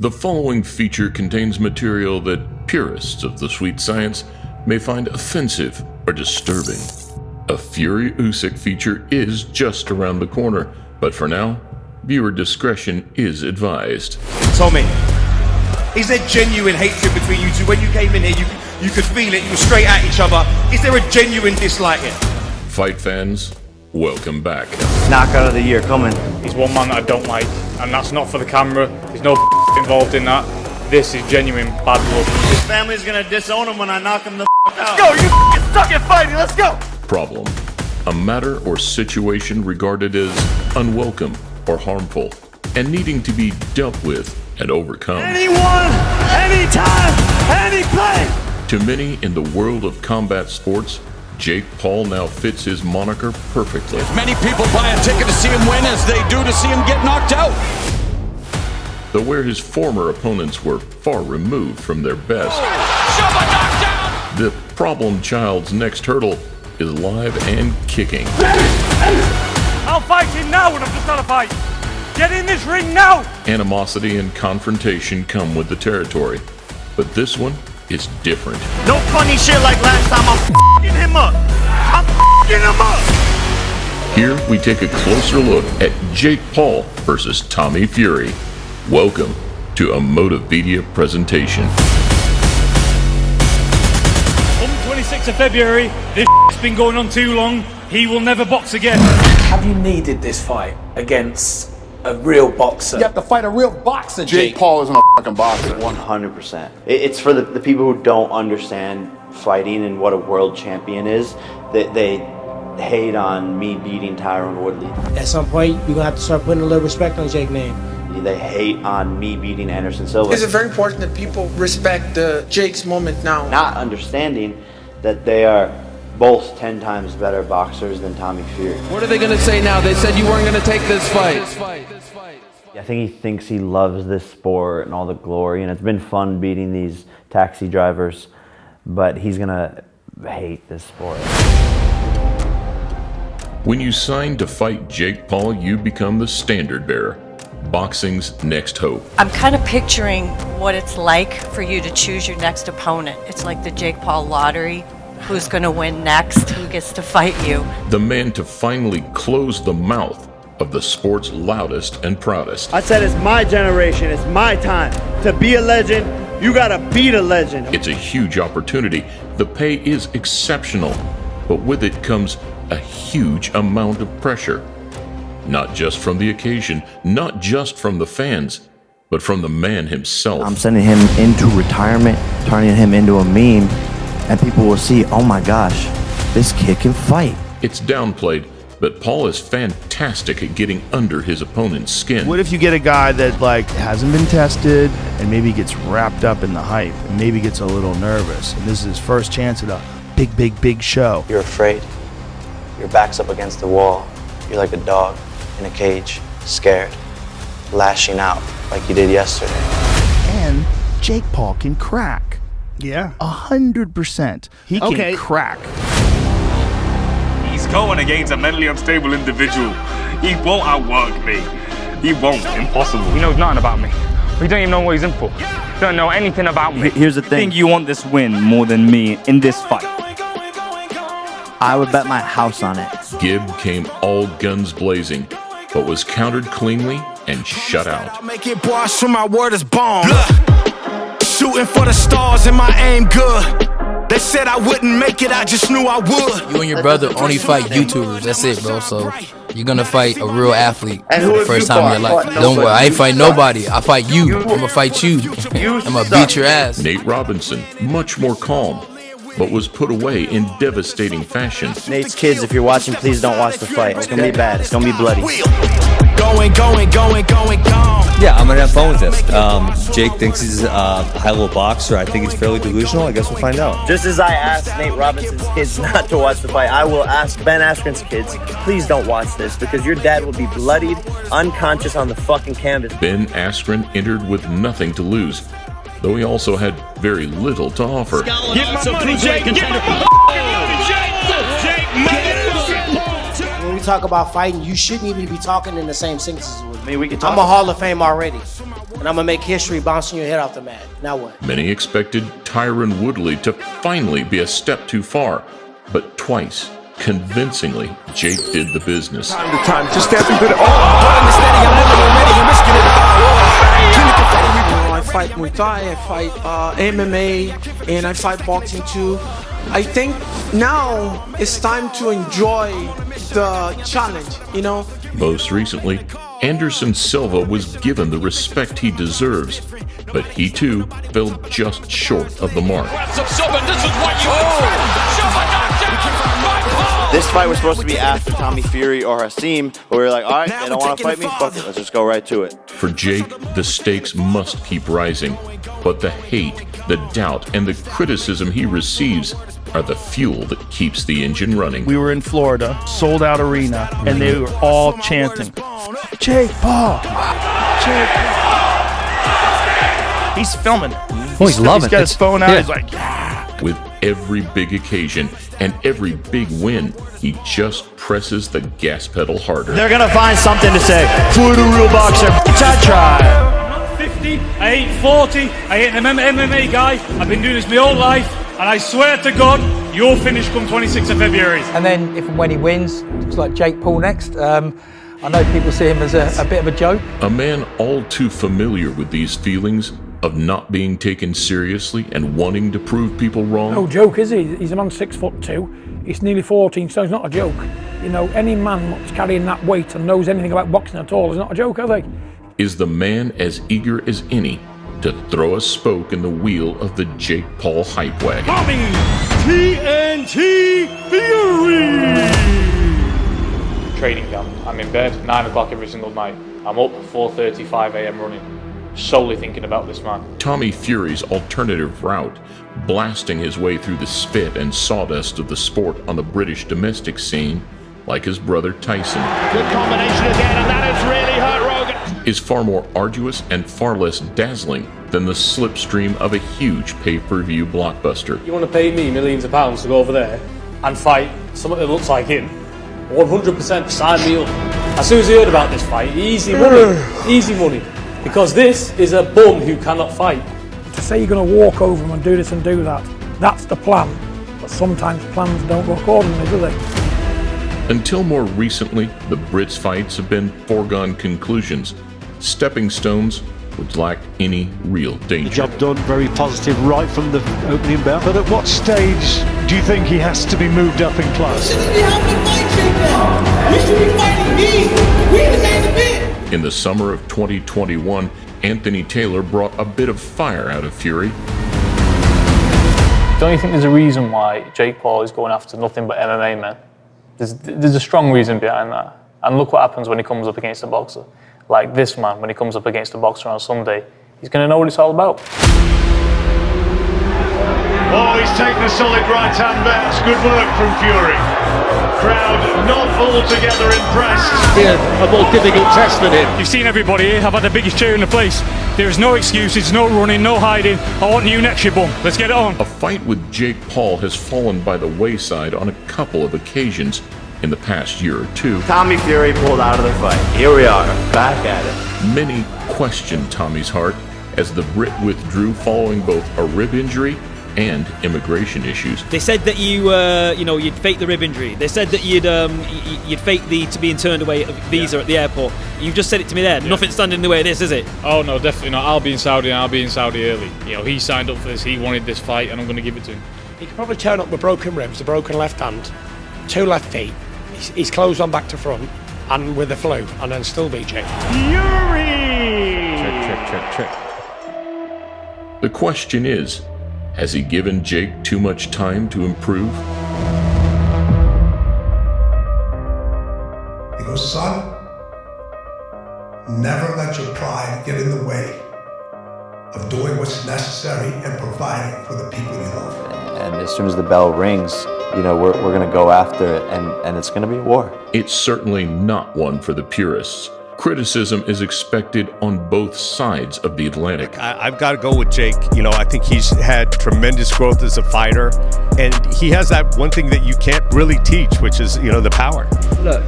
The following feature contains material that purists of the sweet science may find offensive or disturbing. A Fury Usyk feature is just around the corner, but for now, viewer discretion is advised. Tommy, is there genuine hatred between you two? When you came in here, you could feel it, you were straight at each other. Is there a genuine dislike here? Fight fans, welcome back. Knockout of the year coming. He's one man that I don't like, and that's not for the camera. There's no involved in that. This is genuine bad blood. His family's gonna disown him when I knock him the out. Let's go, you suck at fighting, let's go! Problem: a matter or situation regarded as unwelcome or harmful, and needing to be dealt with and overcome. Anyone, anytime, any place! To many in the world of combat sports, Jake Paul now fits his moniker perfectly. Many people buy a ticket to see him win as they do to see him get knocked out. Though where his former opponents were far removed from their best, the problem child's next hurdle is live and kicking. I'll fight him now when I've just got to fight. Get in this ring now! Animosity and confrontation come with the territory, but this one is different. No funny shit like last time. I'm f***ing him up. I'm f***ing him up. Here we take a closer look at Jake Paul versus Tommy Fury. Welcome to a Motivedia presentation. On the 26th of February, this has been going on too long. He will never box again. Have you needed this fight against a real boxer? You have to fight a real boxer, Jake Paul isn't a fucking boxer. 100%. It's for the people who don't understand fighting and what a world champion is. They hate on me beating Tyron Woodley. At some point, you're going to have to start putting a little respect on Jake's name. They hate on me beating Anderson Silva. Is it very important that people respect Jake's moment now? Not understanding that they are both 10 times better boxers than Tommy Fury. What are they going to say now? They said you weren't going to take this fight. I think he thinks he loves this sport and all the glory, and it's been fun beating these taxi drivers, but he's going to hate this sport. When you sign to fight Jake Paul, you become the standard bearer. Boxing's next hope. I'm kind of picturing what it's like for you to choose your next opponent. It's like the Jake Paul lottery. Who's going to win next? Who gets to fight you? The man to finally close the mouth of the sport's loudest and proudest. I said it's my generation, it's my time. To be a legend, you gotta beat a legend. It's a huge opportunity. The pay is exceptional, but with it comes a huge amount of pressure. Not just from the occasion, not just from the fans, but from the man himself. I'm sending him into retirement, turning him into a meme, and people will see, oh my gosh, this kid can fight. It's downplayed, but Paul is fantastic at getting under his opponent's skin. What if you get a guy that hasn't been tested and maybe gets wrapped up in the hype and maybe gets a little nervous, and this is his first chance at a big show? You're afraid. Your back's up against the wall. You're like a dog in a cage, scared, lashing out like you did yesterday. And Jake Paul can crack. Yeah. 100%. He can crack. He's going against a mentally unstable individual. He won't outwork me. He won't. Impossible. He knows nothing about me. He don't even know what he's in for. He don't know anything about me. Here's the thing. I think you want this win more than me in this fight. I would bet my house on it. Gibb came all guns blazing, but was countered cleanly and shut out. Make it boss from my word is bomb. Shooting for the stars and my aim good. They said I wouldn't make it, I just knew I would. You and your brother only fight YouTubers, that's it, bro. So you're gonna fight a real athlete for the first time in your life. Don't worry, I ain't fight nobody. I fight you. I'm gonna fight you. I'm gonna beat your ass. Nate Robinson, much more calm, but was put away in devastating fashion. Nate's kids, if you're watching, please don't watch the fight. It's gonna be bad. It's gonna be bloody. Going. Yeah, I'm gonna have fun with this. Jake thinks he's a high-level boxer. I think he's fairly delusional. I guess we'll find out. Just as I asked Nate Robinson's kids not to watch the fight, I will ask Ben Askren's kids, please don't watch this, because your dad will be bloodied, unconscious on the fucking canvas. Ben Askren entered with nothing to lose, though he also had very little to offer. Get my money, Jake! Get my money! talk about fighting, you shouldn't even be talking in the same sentences with me. I'm a Hall of Fame already, and I'm gonna make history bouncing your head off the mat. Now what? Many expected Tyron Woodley to finally be a step too far, but twice, convincingly, Jake did the business. Time to time, just stepping through the. I fight Muay Thai, I fight MMA, and I fight boxing too. I think now it's time to enjoy the challenge, you know? Most recently, Anderson Silva was given the respect he deserves, but he too fell just short of the mark. This fight was supposed to be after Tommy Fury or Hasim, but we were like, all right, they don't want to fight me, fuck it, let's just go right to it. For Jake, the stakes must keep rising, but the hate, the doubt, and the criticism he receives are the fuel that keeps the engine running. We were in Florida, sold out arena, and they were all chanting, Jake Paul! Jake Paul! He's filming it. Oh, he's loving it. He's got his phone out, he's like, yeah! With every big occasion and every big win, he just presses the gas pedal harder. They're gonna find something to say. Floyd a real boxer. Try. I'm not 50, I ain't 40, I ain't an MMA guy. I've been doing this my whole life, and I swear to God, you'll finish come 26th of February. And then if and when he wins, looks like Jake Paul next. I know people see him as a bit of a joke. A man all too familiar with these feelings of not being taken seriously and wanting to prove people wrong. No joke, is he? He's a man 6'2". He's nearly 14, so he's not a joke. You know, any man that's carrying that weight and knows anything about boxing at all is not a joke, are they? Is the man as eager as any to throw a spoke in the wheel of the Jake Paul hype wagon? Coming, TNT Fury! Training camp. I'm in bed 9 o'clock every single night. I'm up 4:35 a.m. running, solely thinking about this man. Tommy Fury's alternative route, blasting his way through the spit and sawdust of the sport on the British domestic scene, like his brother Tyson. Good combination again, and that has really hurt Rogan. Is far more arduous and far less dazzling than the slipstream of a huge pay-per-view blockbuster. You want to pay me millions of pounds to go over there and fight someone that looks like him? 100% sign me up. As soon as he heard about this fight, easy money. Because this is a bum who cannot fight. To say you're going to walk over him and do this and do that, that's the plan. But sometimes plans don't go accordingly, do they? Until more recently, the Brits' fights have been foregone conclusions, stepping stones which lacked any real danger. Job done, very positive right from the opening bell. But at what stage do you think he has to be moved up in class? You should be fighting me. We're the main event. In the summer of 2021, Anthony Taylor brought a bit of fire out of Fury. Don't you think there's a reason why Jake Paul is going after nothing but MMA men? There's a strong reason behind that. And look what happens when he comes up against a boxer. Like this man, when he comes up against a boxer on Sunday, he's going to know what it's all about. Oh, he's taken a solid right hand there. It's good work from Fury. Crowd not altogether impressed. It's been a more difficult test for him. You've seen everybody here. I've had the biggest cheer in the place. There is no excuses, no running, no hiding. I want you next, you bum. Let's get it on. A fight with Jake Paul has fallen by the wayside on a couple of occasions in the past year or two. Tommy Fury pulled out of the fight. Here we are, back at it. Many questioned Tommy's heart as the Brit withdrew following both a rib injury and immigration issues. They said that you'd fake the rib injury. They said that you'd fake to being turned away at a visa at the airport. You've just said it to me there. Yeah. Nothing's standing in the way of this, is it? Oh no, definitely not. I'll be in Saudi and I'll be in Saudi early. He signed up for this. He wanted this fight, and I'm going to give it to him. He could probably turn up with broken ribs, a broken left hand, 2 left feet, his clothes on back to front, and with the flu, and then still beat Jake. Fury! Check. The question is, has he given Jake too much time to improve? He goes, son, never let your pride get in the way of doing what's necessary and providing for the people you love. And as soon as the bell rings, we're going to go after it, and it's going to be a war. It's certainly not one for the purists. Criticism is expected on both sides of the Atlantic. I've got to go with Jake. I think he's had tremendous growth as a fighter, and he has that one thing that you can't really teach, which is, the power. Look,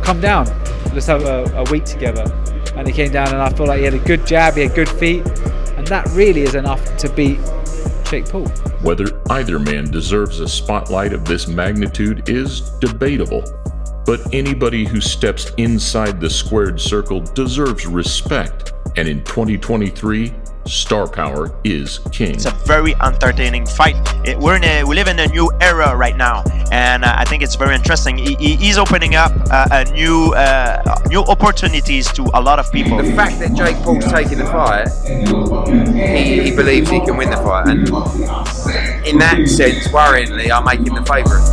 come down, let's have a week together. And he came down, and I feel like he had a good jab, he had good feet, and that really is enough to beat Jake Paul. Whether either man deserves a spotlight of this magnitude is debatable, but anybody who steps inside the squared circle deserves respect, and in 2023, star power is king. It's a very entertaining fight. We live in a new era right now, and I think it's very interesting. He's opening up new opportunities to a lot of people. The fact that Jake Paul's taking the fight, he believes he can win the fight, and in that sense, worryingly, I'm making the favourite.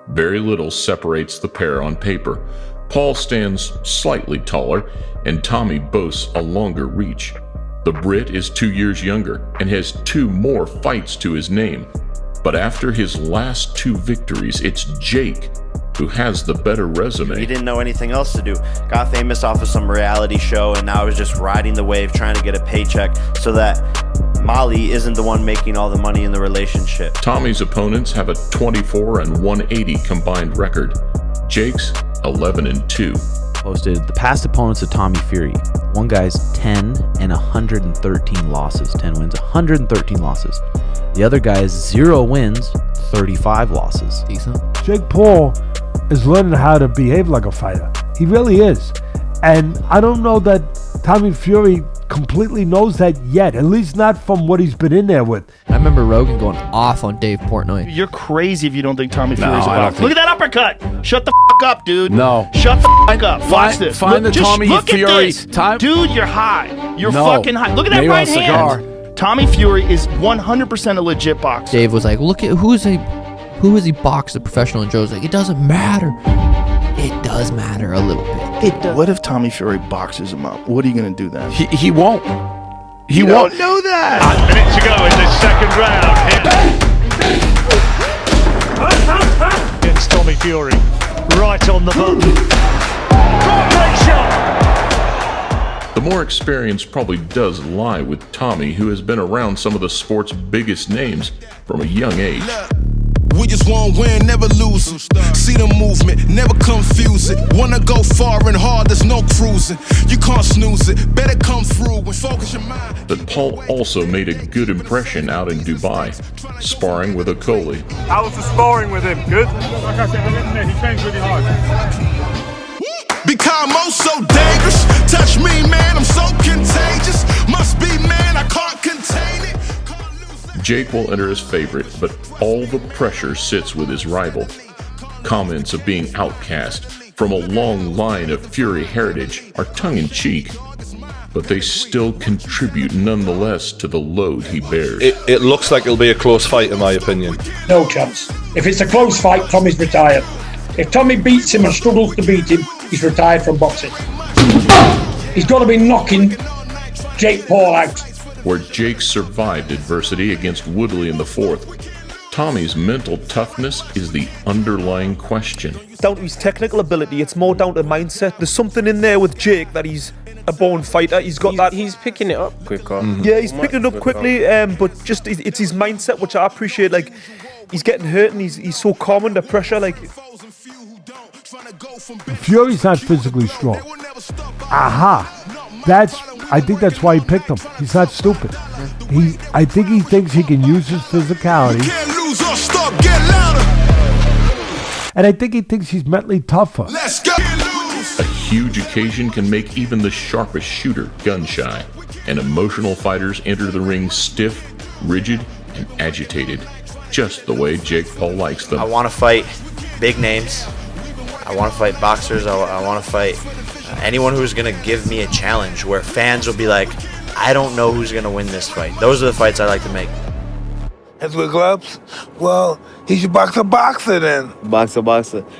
Very little separates the pair on paper. Paul stands slightly taller, and Tommy boasts a longer reach. The Brit is 2 years younger and has 2 more fights to his name. But after his last 2 victories, it's Jake who has the better resume. He didn't know anything else to do. Got famous off of some reality show, and now is just riding the wave, trying to get a paycheck so that Molly isn't the one making all the money in the relationship. Tommy's opponents have a 24 and 180 combined record. Jake's 11 and 2. Posted the past opponents of Tommy Fury. One guy's 10 and 113 losses. 10 wins, 113 losses. The other guy's 0 wins, 35 losses. Decent. Jake Paul is learning how to behave like a fighter. He really is. And I don't know that Tommy Fury completely knows that yet, at least not from what he's been in there with. I remember Rogan going off on Dave Portnoy. You're crazy if you don't think Tommy Fury's I a don't boxer. Look at that uppercut. Shut the up, dude. No. Shut the up. Watch this. Find the just Tommy look Fury at this. time. Dude, you're high. You're No. fucking high. Look at that Maybe right on a hand. cigar. Tommy Fury is 100% a legit boxer. Dave was like, look at who is he boxed a professional, and Joe's like, it doesn't matter. It does matter a little bit. It does. What if Tommy Fury boxes him up? What are you going to do then? He won't. He You won't. don't know that. 1 minute to go in this second round. Against Tommy Fury. Right on the button. Great shot. The more experience probably does lie with Tommy, who has been around some of the sport's biggest names from a young age. We just want to win, never lose. See the movement, never confuse it. Wanna go far and hard, there's no cruising. You can't snooze it, better come through and focus your mind. But Paul also made a good impression out in Dubai, sparring with Okoli. How was the sparring with him? Good? Like I said, he trains really hard. Because I'm so dangerous. Touch me, man, I'm so contagious. Must be, man, I can't contain it. Jake will enter as favorite, but all the pressure sits with his rival. Comments of being outcast from a long line of Fury heritage are tongue-in-cheek, but they still contribute nonetheless to the load he bears. It looks like it'll be a close fight, in my opinion. No chance. If it's a close fight, Tommy's retired. If Tommy beats him and struggles to beat him, he's retired from boxing. He's got to be knocking Jake Paul out. Where Jake survived adversity against Woodley in the 4th, Tommy's mental toughness is the underlying question. Down to his technical ability, it's more down to mindset. There's something in there with Jake that he's a born fighter. He's got He's picking it up quicker. Yeah, he's picking it up quickly, but just it's his mindset, which I appreciate. Like, he's getting hurt and he's so calm under pressure. Like, Fury's not physically strong. Aha. I think that's why he picked him. He's not stupid. I think he thinks he can use his physicality. And I think he thinks he's mentally tougher. A huge occasion can make even the sharpest shooter gun-shy, and emotional fighters enter the ring stiff, rigid, and agitated, just the way Jake Paul likes them. I want to fight big names. I want to fight boxers. I want to fight anyone who's going to give me a challenge where fans will be like, I don't know who's going to win this fight. Those are the fights I like to make. As with gloves, well, he should box a boxer then. Boxer.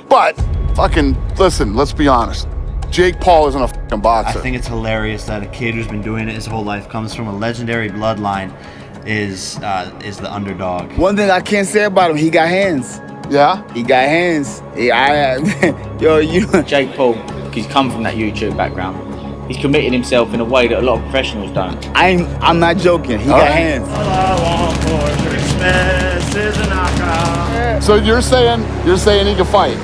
But, fucking, listen, let's be honest. Jake Paul isn't a fucking boxer. I think it's hilarious that a kid who's been doing it his whole life, comes from a legendary bloodline, is the underdog. One thing I can't say about him, he got hands. Yeah? He got hands. Jake Paul, he's come from that YouTube background. He's committed himself in a way that a lot of professionals don't. I'm not joking. He got hands. All I want for Christmas is a knockout. So you're saying he can fight?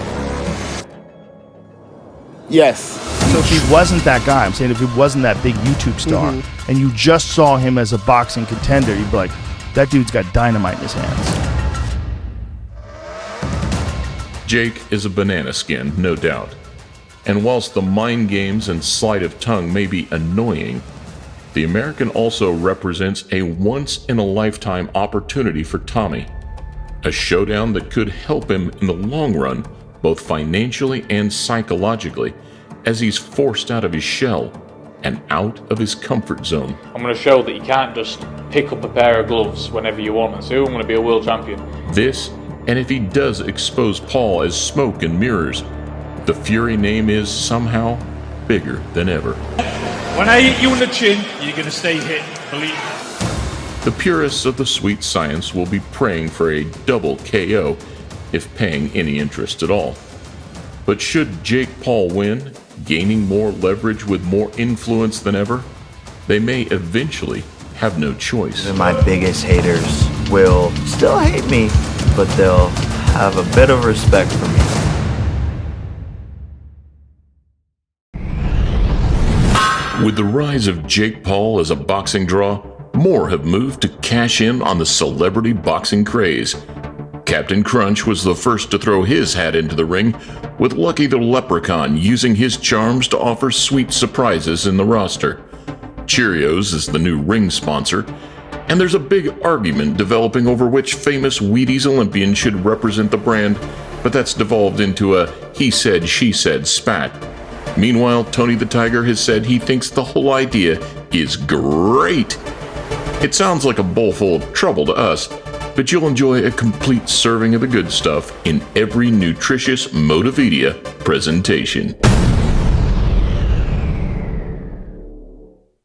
Yes. So if he wasn't that guy, I'm saying if he wasn't that big YouTube star, and you just saw him as a boxing contender, you'd be like, that dude's got dynamite in his hands. Jake is a banana skin, no doubt. And whilst the mind games and sleight of tongue may be annoying, the American also represents a once-in-a-lifetime opportunity for Tommy. A showdown that could help him in the long run, both financially and psychologically, as he's forced out of his shell and out of his comfort zone. I'm going to show that you can't just pick up a pair of gloves whenever you want and say, oh, I'm going to be a world champion. This, and if he does expose Paul as smoke and mirrors, the Fury name is somehow bigger than ever. When I hit you in the chin, you're going to stay hit, believe me. The purists of the sweet science will be praying for a double KO, if paying any interest at all. But should Jake Paul win, gaining more leverage with more influence than ever, they may eventually have no choice. Even my biggest haters will still hate me, but they'll have a bit of respect for me. With the rise of Jake Paul as a boxing draw, more have moved to cash in on the celebrity boxing craze. Captain Crunch was the first to throw his hat into the ring, with Lucky the Leprechaun using his charms to offer sweet surprises in the roster. Cheerios is the new ring sponsor, and there's a big argument developing over which famous Wheaties Olympian should represent the brand, but that's devolved into a he said, she said spat. Meanwhile, Tony the Tiger has said he thinks the whole idea is great. It sounds like a bowl full of trouble to us, but you'll enjoy a complete serving of the good stuff in every nutritious Motivedia presentation.